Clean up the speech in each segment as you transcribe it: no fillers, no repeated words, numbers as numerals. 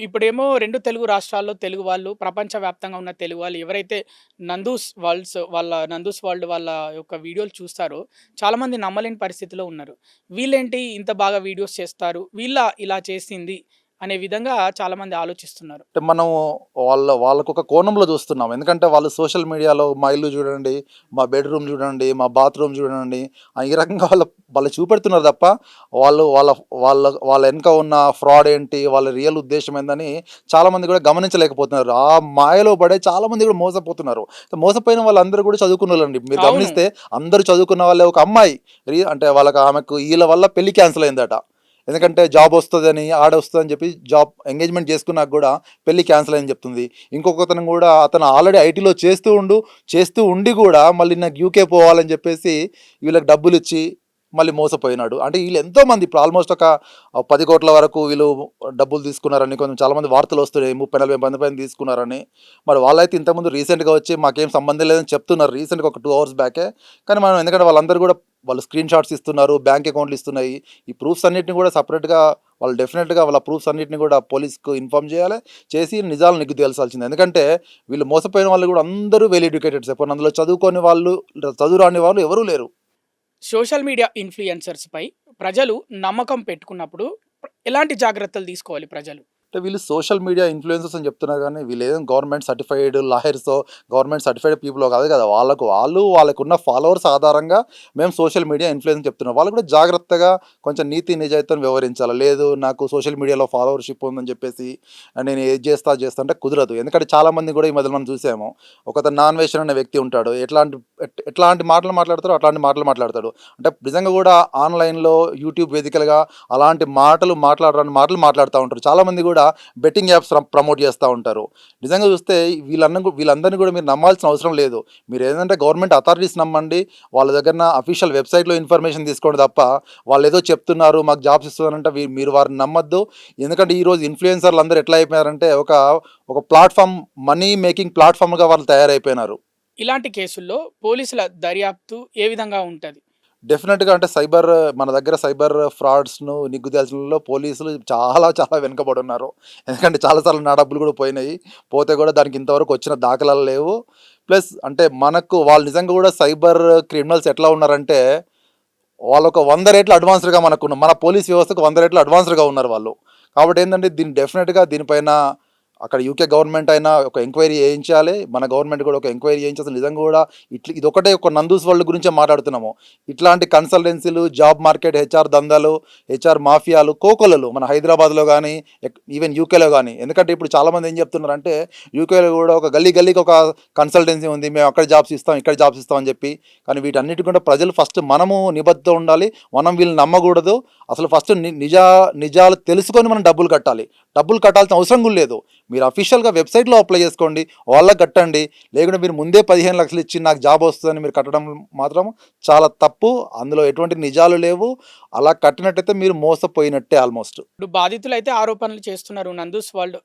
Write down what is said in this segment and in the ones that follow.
ఇప్పుడేమో 2 తెలుగు రాష్ట్రాల్లో తెలుగు వాళ్ళు, ప్రపంచవ్యాప్తంగా ఉన్న తెలుగు వాళ్ళు ఎవరైతే నందూస్ వరల్డ్ వాళ్ళ యొక్క వీడియోలు చూస్తారో చాలామంది నమ్మలేని పరిస్థితిలో ఉన్నారు. వీళ్ళేంటి ఇంత బాగా వీడియోస్ చేస్తారు, ఇలా చేసింది అనే విధంగా చాలామంది ఆలోచిస్తున్నారు. అంటే మనం వాళ్ళకొక కోణంలో చూస్తున్నాం. ఎందుకంటే వాళ్ళు సోషల్ మీడియాలో మా ఇల్లు చూడండి, మా బెడ్‌రూమ్ చూడండి, మా బాత్రూమ్ చూడండి, ఈ రకంగా వాళ్ళు చూపెడుతున్నారు తప్ప, వాళ్ళు వాళ్ళ వాళ్ళ వాళ్ళ వెనక ఉన్న ఫ్రాడ్ ఏంటి, వాళ్ళ రియల్ ఉద్దేశ్యం ఏందని చాలామంది కూడా గమనించలేకపోతున్నారు. ఆ మాయలో పడే చాలామంది కూడా మోసపోతున్నారు. మోసపోయిన వాళ్ళందరూ కూడా చదువుకున్నోళ్ళండి. మీరు అవును. గమనిస్తే అందరూ చదువుకున్న వాళ్ళే. ఒక అమ్మాయి అంటే ఆమెకు ఈళ్ళ వల్ల పెళ్లి క్యాన్సిల్ అయిందట. ఎందుకంటే జాబ్ వస్తదని, ఆడొస్తదని చెప్పి జాబ్ ఎంగేజ్‌మెంట్ చేసుకున్నాక గూడా పెళ్లి క్యాన్సిల్ అయిందని చెప్తుంది. ఇంకొకతను గూడా అతను ఆల్రెడీ ఐటీలో చేస్తూ ఉండి గూడా మళ్ళీ నాకు యూకే పోవాలని చెప్పేసి వీళ్ళకి డబ్బులిచ్చి మళ్ళీ మోసపోయినాడు. అంటే వీళ్ళు ఎంతోమంది ఇప్పుడు ఆల్మోస్ట్ ఒక 10,00,00,000 వరకు వీళ్ళు డబ్బులు తీసుకున్నారని కొంచెం చాలామంది వార్తలొస్తున్నాయి. 30, 40 మంది పైన తీసుకున్నారని. మరి వాళ్ళైతే ఇంతకుముందు రీసెంట్‌గా వచ్చి మాకేం సంబంధం లేదని చెప్తున్నారు. రీసెంట్‌గా ఒక 2 అవర్స్ బ్యాకే. కానీ మనం ఎందుకంటే వాళ్ళందరూ గూడా వాళ్ళు స్క్రీన్ షాట్స్ ఇస్తున్నారు, బ్యాంక్ అకౌంట్లు ఇస్తున్నాయి. ఈ ప్రూఫ్స్ అన్నిటిని కూడా సెపరేట్‌గా వాళ్ళు డెఫినెట్‌గా వాళ్ళ ప్రూఫ్స్ అన్నిటిని కూడా పోలీస్‌కు ఇన్ఫార్మ్ చేయాలి. చేసి నిజాలు నిగ్గు తేల్చాల్సిందే. ఎందుకంటే వీళ్ళు మోసపోయిన వాళ్ళు కూడా అందరూ వెల్ ఎడ్యుకేటెడ్సే. పోనీ అందులో చదువుకోని వాళ్ళు, చదువు రాని వాళ్ళు ఎవరూ లేరు. సోషల్ మీడియా ఇన్‌ఫ్లుయెన్సర్స్‌పై ప్రజలు నమ్మకం పెట్టుకున్నప్పుడు ఎలాంటి జాగ్రత్తలు తీసుకోవాలి ప్రజలు? అంటే వీళ్ళు సోషల్ మీడియా ఇన్‌ఫ్లుయెన్సర్స్ అని చెప్తున్నారు గానీ, వీళ్ళేం గవర్నమెంట్ సర్టిఫైడ్ లాయర్సో, గవర్నమెంట్ సర్టిఫైడ్ పీపులో కాదు కదా! వాళ్ళకున్న ఫాలోవర్స్ ఆధారంగా మేము సోషల్ మీడియా ఇన్‌ఫ్లుయెన్స్ చెప్తున్నాం. వాళ్ళు కూడా జాగ్రత్తగా కొంచెం నీతి నిజాయితీని వ్యవహరించాలి. లేదు నాకు సోషల్ మీడియాలో ఫాలోవర్‌షిప్ ఉందని చెప్పేసి నేను ఏది చేస్తా, అది చేస్తా అంటే కుదరదు. ఎందుకంటే చాలామంది కూడా ఈ మధ్యన మనం చూసాము. ఒకతను నాన్వేషన్ అనే వ్యక్తి ఉంటాడు. ఎట్లాంటి మాటలు మాట్లాడతారో అట్లాంటి మాటలు మాట్లాడతాడు. అంటే నిజంగా కూడా ఆన్‌లైన్‌లో యూట్యూబ్ వేదికలుగా అలాంటి మాటలు మాట్లాడుతా ఉంటారు. చాలామంది కూడా బెట్టింగ్ యాప్స్ ప్రమోట్ చేస్తూ ఉంటారు. నిజంగా చూస్తే వీళ్ళందరినీ కూడా మీరు నమ్మాల్సిన అవసరం లేదు. మీరు ఏంటంటే గవర్నమెంట్ అథారిటీస్ నమ్మండి. వాళ్ళ దగ్గర అఫీషియల్ వెబ్సైట్లో ఇన్ఫర్మేషన్ తీసుకోండి తప్ప వాళ్ళు ఏదో చెప్తున్నారు మాకు జాబ్స్ ఇస్తున్నారంటే మీరు వారిని నమ్మద్దు. ఎందుకంటే ఈరోజు ఇన్ఫ్లుయెన్సర్లు అందరూ ఎట్లా అయిపోయారంటే ఒక ప్లాట్ఫామ్, మనీ మేకింగ్ ప్లాట్ఫామ్గా వాళ్ళు తయారైపోయినారు. ఇలాంటి కేసుల్లో పోలీసుల దర్యాప్తు ఏ విధంగా ఉంటది? డెఫినెట్‌గా అంటే మన దగ్గర సైబర్ ఫ్రాడ్స్‌ను నిగ్గుదేల్చడంలో పోలీసులు చాలా చాలా వెనుకబడి ఉన్నారు. ఎందుకంటే చాలా సార్లు నా డబ్బులు కూడా పోయినాయి. పోతే కూడా దానికి ఇంతవరకు వచ్చిన దాఖలాలు లేవు. ప్లస్ అంటే వాళ్ళు నిజంగా కూడా సైబర్ క్రిమినల్స్ ఎట్లా ఉన్నారంటే వాళ్ళొక 100 రెట్లు అడ్వాన్స్డ్‌గా మన పోలీస్ వ్యవస్థకు 100 రెట్లు అడ్వాన్స్డ్‌గా ఉన్నారు వాళ్ళు. కాబట్టి ఏందంటే డెఫినెట్‌గా దీనిపైన అక్కడ యూకే గవర్నమెంట్ అయినా ఒక ఎంక్వైరీ చేయించాలి. మన గవర్నమెంట్ కూడా ఒక ఎంక్వైరీ చేయించాల్సి నిజంగా కూడా ఇదొకటే ఒక నందూస్ వరల్డ్ గురించే మాట్లాడుతున్నాము. ఇట్లాంటి కన్సల్టెన్సీలు, జాబ్ మార్కెట్, హెచ్ఆర్ దందాలు, హెచ్ఆర్ మాఫియాలు, కోకొల్లలు మన హైదరాబాద్‌లో గానీ, ఈవెన్ యూకేలో గానీ. ఎందుకంటే ఇప్పుడు చాలామంది ఏం చెప్తున్నారంటే యూకేలో కూడా ఒక గల్లీకి ఒక కన్సల్టెన్సీ ఉంది. మేము అక్కడ జాబ్స్ ఇస్తాం, ఇక్కడ జాబ్స్ ఇస్తాం అని చెప్పి. కానీ వీటన్నిటి కూడా ప్రజలు ఫస్ట్ మనము నిబద్ధత ఉండాలి. మనం వీళ్ళని నమ్మకూడదు. అసలు ఫస్ట్ నిజాలు తెలుసుకొని మనం డబ్బులు కట్టాలి. డబ్బులు కట్టాల్సిన అవసరం కూడా లేదు. మీరు అఫీషియల్‌గా వెబ్సైట్‌లో అప్లై చేసుకోండి. వాళ్ళకి కట్టండి. లేకుంటే మీరు ముందే 15 లక్షలు ఇచ్చి నాకు జాబ్ వస్తదని మీరు కట్టడం మాత్రం చాలా తప్పు. అందులో ఎటువంటి నిజాలు లేవు. అలా కట్టినట్టయితే మీరు మోసపోయినట్టే ఆల్మోస్ట్. ఇప్పుడు బాధితులైతే ఆరోపణలు చేస్తున్నారు. నందూస్ వరల్డ్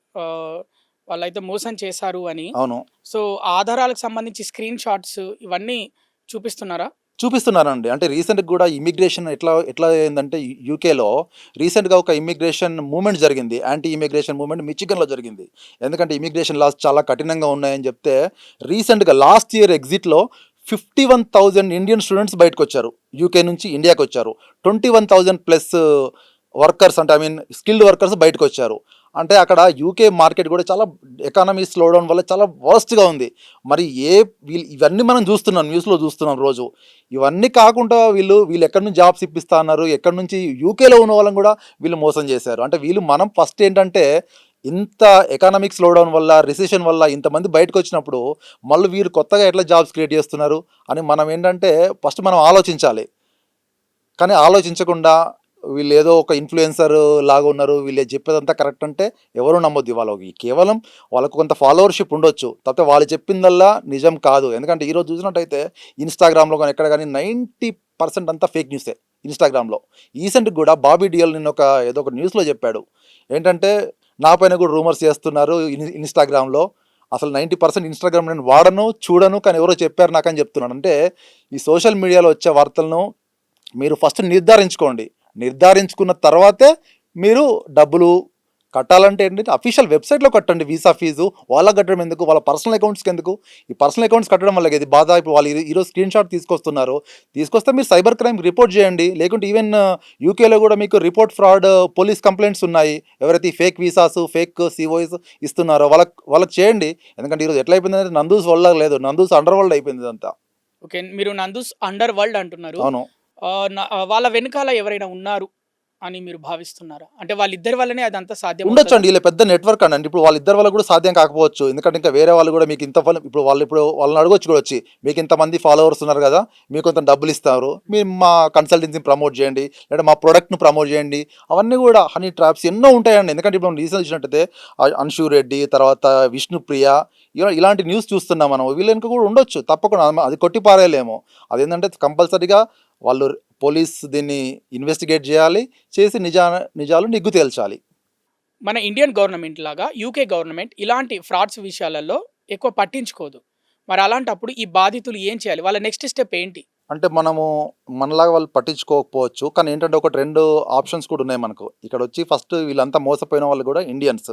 వాళ్ళైతే మోసం చేశారు అని. అవును. సో, ఆధారాలకు సంబంధించి స్క్రీన్ షాట్స్ ఇవన్నీ చూపిస్తున్నారా? చూపిస్తున్నారండి. అంటే రీసెంట్‌గా కూడా ఇమిగ్రేషన్ ఎట్లా అయిందంటే యూకేలో రీసెంట్‌గా ఒక ఇమిగ్రేషన్ మూవ్‌మెంట్ జరిగింది. యాంటీ ఇమిగ్రేషన్ మూవ్‌మెంట్ మిచిగన్‌లో జరిగింది. ఎందుకంటే ఇమిగ్రేషన్ లాస్ చాలా కఠినంగా ఉన్నాయని చెప్తే రీసెంట్‌గా లాస్ట్ ఇయర్ ఎగ్జిట్‌లో 51,000 ఇండియన్ స్టూడెంట్స్ బయటకొచ్చారు. యూకే నుంచి ఇండియాకొచ్చారు. 21,000 ప్లస్ వర్కర్స్ అంటే స్కిల్డ్ వర్కర్స్ బయటకొచ్చారు. అంటే అక్కడ యూకే మార్కెట్ కూడా చాలా ఎకానమీ స్లో డౌన్ వల్ల చాలా వర్స్ట్‌గా ఉంది. మరి ఇవన్నీ మనం చూస్తున్నాం, న్యూస్‌లో చూస్తున్నాం రోజు. ఇవన్నీ కాకుండా వీళ్ళు ఎక్కడి నుంచి జాబ్స్ ఇప్పిస్తా అన్నారు, ఎక్కడి నుంచి యూకేలో ఉన్న వాళ్ళని కూడా వీళ్ళు మోసం చేశారు. అంటే మనం ఫస్ట్ ఏంటంటే ఇంత ఎకనామిక్ స్లో డౌన్ వల్ల, రిసెషన్ వల్ల ఇంతమంది బయటకొచ్చినప్పుడు మళ్ళీ వీరు కొత్తగా ఎట్లా జాబ్స్ క్రియేట్ చేస్తున్నారు అని మనం ఏంటంటే ఫస్ట్ మనం ఆలోచించాలి. కానీ ఆలోచించకుండా వీళ్ళేదో ఒక ఇన్‌ఫ్లుయెన్సర్ లాగా ఉన్నారు. వీళ్ళు చెప్పేదంతా కరెక్ట్ అంటే ఎవరు నమ్మొద్దు. కేవలం వాళ్ళకు కొంత ఫాలోవర్‌షిప్ ఉండొచ్చు. కాకపోతే వాళ్ళు చెప్పిందల్లా నిజం కాదు. ఎందుకంటే ఈరోజు చూసినట్టయితే ఇన్‌స్టాగ్రామ్‌లో గాని ఎక్కడ గాని 90% అంతా ఫేక్ న్యూసే ఇన్‌స్టాగ్రామ్‌లో. రీసెంట్‌గా కూడా బాబీ డియోల్ నిన్న ఏదో ఒక న్యూస్‌లో చెప్పాడు. ఏంటంటే నా పైన కూడా రూమర్స్ చేస్తున్నారు ఇన్‌స్టాగ్రామ్‌లో. అసలు 90% ఇన్‌స్టాగ్రామ్ నేను వాడను, చూడను. కానీ ఎవరో చెప్పారు నాకని చెప్తున్నాడు. అంటే ఈ సోషల్ మీడియాలో వచ్చే వార్తలను మీరు ఫస్ట్ నిర్ధారించుకోండి. నిర్ధారించుకున్న తర్వాతే మీరు డబ్బులు కట్టాలంటే ఏంటంటే అఫీషియల్ వెబ్సైట్లో కట్టండి వీసా ఫీజు. వాళ్ళకి కట్టడం ఎందుకు, వాళ్ళ పర్సనల్ అకౌంట్స్కి ఎందుకు? ఈ పర్సనల్ అకౌంట్స్ కట్టడం వల్ల ఇది బాధ. ఇప్పుడు వాళ్ళు ఈరోజు స్క్రీన్ షాట్ తీసుకొస్తున్నారు, తీసుకొస్తే మీరు సైబర్ క్రైమ్ రిపోర్ట్ చేయండి. లేకుంటే ఈవెన్ యూకేలో కూడా మీకు రిపోర్ట్ ఫ్రాడ్ పోలీస్ కంప్లైంట్స్ ఉన్నాయి. ఎవరైతే ఈ ఫేక్ వీసాస్ ఫేక్ సిఓఎస్ ఇస్తున్నారో వాళ్ళకి చేయండి. ఎందుకంటే ఈరోజు ఎట్లా అయిపోయిందంటే నందూస్ వరల్డ్ లేదు, నందూస్ అండర్ వరల్డ్ అయిపోయింది ఇదంతా. ఓకే. మీరు నందూస్ అండర్ వరల్డ్ అంటున్నారు. అవును. వాళ్ళ వెనకాల ఎవరైనా ఉన్నారు అని మీరు భావిస్తున్నారా? అంటే వాళ్ళిద్దరి వల్లనే అదంతా సాధ్యం ఉండొచ్చు అండి, ఇలా పెద్ద నెట్వర్క్ అండి. ఇప్పుడు వాళ్ళిద్దరి వల్ల కూడా సాధ్యం కాకపోవచ్చు. ఎందుకంటే ఇంకా వేరే వాళ్ళు కూడా మీకు ఇంత ఇప్పుడు వాళ్ళని అడగొచ్చు కూడా వచ్చి, మీకు ఇంతమంది ఫాలోవర్స్ ఉన్నారు కదా, మీకు కొంత డబ్బులు ఇస్తారు, మీరు మా కన్సల్టెన్సీని ప్రమోట్ చేయండి, లేదా మా ప్రోడక్ట్ను ప్రమోట్ చేయండి. అవన్నీ కూడా హనీ ట్రాప్స్ ఎన్నో ఉంటాయండి. ఎందుకంటే ఇప్పుడు మనం రీసెంట్ చూసినట్టయితే అన్షు రెడ్డి, తర్వాత విష్ణుప్రియ, ఇలాంటి న్యూస్ చూస్తున్నాం మనం. వీళ్ళకి కూడా ఉండొచ్చు తప్పకుండా, అది కొట్టిపారేయలేము. అదేంటంటే కంపల్సరీగా వాళ్ళు పోలీస్ దీన్ని ఇన్వెస్టిగేట్ చేయాలి, చేసి నిజాలు నిగ్గు తేల్చాలి. మన ఇండియన్ గవర్నమెంట్ లాగా యూకే గవర్నమెంట్ ఇలాంటి ఫ్రాడ్స్ విషయాలలో ఎక్కువ పట్టించుకోదు. మరి అలాంటప్పుడు ఈ బాధితులు ఏం చేయాలి? వాళ్ళ నెక్స్ట్ స్టెప్ ఏంటి? అంటే మనలాగా వాళ్ళు పట్టించుకోకపోవచ్చు, కానీ ఏంటంటే ఒకటి 2 ఆప్షన్స్ కూడా ఉన్నాయి మనకు. ఇక్కడ వచ్చి ఫస్ట్ వీళ్ళంతా మోసపోయిన వాళ్ళు కూడా ఇండియన్స్,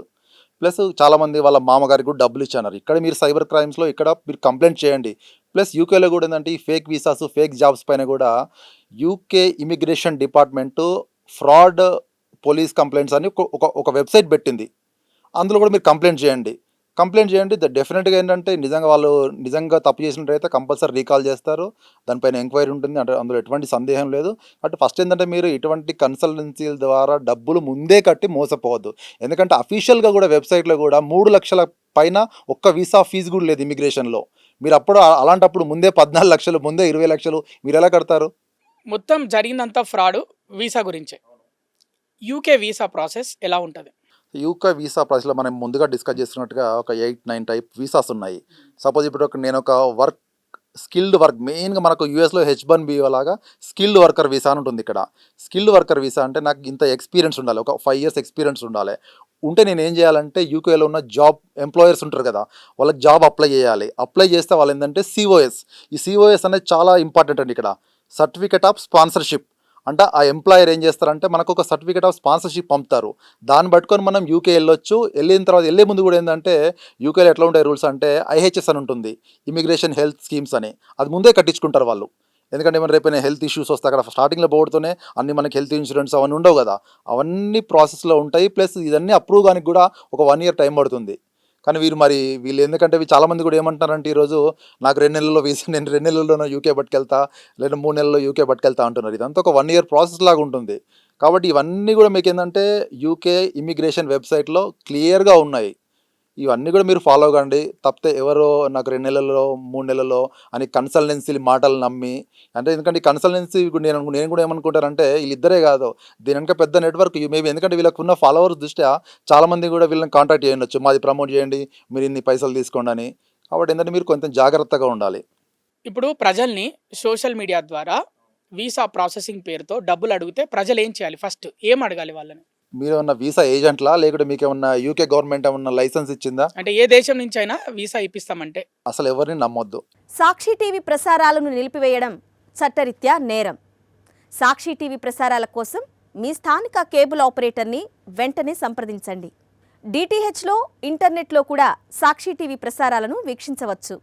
ప్లస్ చాలామంది వాళ్ళ మామగారికి కూడా డబ్బులు ఇచ్చారు. ఇక్కడ మీరు సైబర్ క్రైమ్స్లో ఇక్కడ మీరు కంప్లైంట్ చేయండి. ప్లస్ యూకేలో కూడా ఏంటంటే ఈ ఫేక్ వీసాస్ ఫేక్ జాబ్స్ పైన కూడా UK immigration department fraud police complaints అని ఒక వెబ్సైట్ పెట్టింది. అందులో కూడా మీరు కంప్లైంట్ చేయండి. డెఫినెట్గా ఏంటంటే వాళ్ళు నిజంగా తప్పు చేసినట్టయితే కంపల్సరీ రీకాల్ చేస్తారు, దానిపైన ఎంక్వైరీ ఉంటుంది. అంటే అందులో ఎటువంటి సందేహం లేదు. అంటే ఫస్ట్ ఏంటంటే మీరు ఇటువంటి కన్సల్టెన్సీల ద్వారా డబ్బులు ముందే కట్టి మోసపోవద్దు. ఎందుకంటే అఫీషియల్గా కూడా వెబ్సైట్లో కూడా 3 లక్షల పైన ఒక్క వీసా ఫీజు కూడా లేదు ఇమిగ్రేషన్లో. మీరు అలాంటప్పుడు ముందే 14 లక్షలు, ముందే 20 లక్షలు మీరు ఎలా కడతారు? మొత్తం జరిగిందంతా ఫ్రాడ్ వీసా గురించే. యూకే వీసా ప్రాసెస్ ఎలా ఉంటుంది? యూకే వీసా ప్రాసెస్లో మనం ముందుగా డిస్కస్ చేస్తున్నట్టుగా ఒక 8-9 టైప్ వీసాస్ ఉన్నాయి. సపోజ్ ఇప్పుడు నేను ఒక స్కిల్డ్ వర్క్, మెయిన్గా మనకు యూఎస్లో H1B లాగా స్కిల్డ్ వర్కర్ వీసా అని ఉంటుంది. ఇక్కడ స్కిల్డ్ వర్కర్ వీసా అంటే నాకు ఇంత ఎక్స్పీరియన్స్ ఉండాలి, ఒక 5 years ఎక్స్పీరియన్స్ ఉండాలి. ఉంటే నేను ఏం చేయాలంటే యూకేలో ఉన్న జాబ్ ఎంప్లాయర్స్ ఉంటారు కదా, వాళ్ళకి జాబ్ అప్లై చేయాలి. అప్లై చేస్తే వాళ్ళు ఏంటంటే సిఓఎస్, ఈ సిఓఎస్ అనేది చాలా ఇంపార్టెంట్ అండి. ఇక్కడ సర్టిఫికేట్ ఆఫ్ స్పాన్సర్షిప్ అంటే ఆ ఎంప్లాయర్ ఏం చేస్తారంటే మనకు ఒక సర్టిఫికేట్ ఆఫ్ స్పాన్సర్షిప్ పంపుతారు. దాన్ని పట్టుకొని మనం యూకే వెళ్ళొచ్చు. వెళ్ళిన తర్వాత వెళ్ళే ముందు కూడా ఏంటంటే యూకేలో ఎట్లా ఉంటాయి రూల్స్ అంటే IHS అని ఉంటుంది, ఇమిగ్రేషన్ హెల్త్ స్కీమ్స్ అని. అది ముందే కట్టించుకుంటారు వాళ్ళు. ఎందుకంటే ఏమైనా రేపైనా హెల్త్ ఇష్యూస్ వస్తాయి, అక్కడ స్టార్టింగ్లో పోవడంతోనే అన్ని మనకి హెల్త్ ఇన్సూరెన్స్ అవన్నీ ఉండవు కదా, అవన్నీ ప్రాసెస్లో ఉంటాయి. ప్లస్ ఇదన్నీ అప్రూవ్ కానీ కూడా ఒక 1 year టైం పడుతుంది. కానీ వీళ్ళు ఎందుకంటే చాలామంది కూడా ఏమంటున్నారంటే ఈరోజు నాకు 2 నెలల్లో వీసా, నేను 2 నెలల్లోనూ యూకే పట్టుకెళ్తా, లేదా 3 నెలల్లో యూకే పట్టుకెళ్తా అంటున్నారు. ఇదంతా ఒక 1 year ప్రాసెస్ లాగా ఉంటుంది. కాబట్టి ఇవన్నీ కూడా మీకు ఏంటంటే యూకే ఇమిగ్రేషన్ వెబ్సైట్లో క్లియర్గా ఉన్నాయి. ఇవన్నీ కూడా మీరు ఫాలో కండి. తప్పితే ఎవరో నాకు 2 నెలల్లో 3 నెలల్లో అని కన్సల్టెన్సీ మాటలు నమ్మి, అంటే ఎందుకంటే ఈ కన్సల్టెన్సీ నేను కూడా ఏమనుకుంటానంటే వీళ్ళిద్దరే కాదు, దీని వెనక పెద్ద నెట్వర్క్ మేబీ. ఎందుకంటే వీళ్ళకు ఉన్న ఫాలోవర్స్ దృష్ట్యా చాలామంది కూడా వీళ్ళని కాంటాక్ట్ చేయవచ్చు, మాది ప్రమోట్ చేయండి, మీరు ఇన్ని పైసలు తీసుకోండి అని. కాబట్టి ఏంటంటే మీరు కొంచెం జాగ్రత్తగా ఉండాలి. ఇప్పుడు ప్రజల్ని సోషల్ మీడియా ద్వారా వీసా ప్రాసెసింగ్ పేరుతో డబ్బులు అడిగితే ప్రజలు ఏం చేయాలి? ఫస్ట్ ఏం అడగాలి వాళ్ళని? మీరు ఏమన్నా వీసా ఏజెంట్లా, లేకుంటే మీకు ఏమన్నా యూకే గవర్నమెంట్ ఏమన్నా లైసెన్స్ ఇచ్చిందా? అంటే ఏ దేశం నుంచి అయినా వీసా ఇప్పిస్తామంటే అసలు ఎవరిని నమ్మొద్దు. సాక్షి టీవీ ప్రసారాలను నిలిపివేయడం చట్టరీత్యా నేరం. సాక్షి టీవీ ప్రసారాల కోసం మీ స్థానిక కేబుల్ ఆపరేటర్ని వెంటనే సంప్రదించండి. DTHలో ఇంటర్నెట్లో కూడా సాక్షి టీవీ ప్రసారాలను వీక్షించవచ్చు.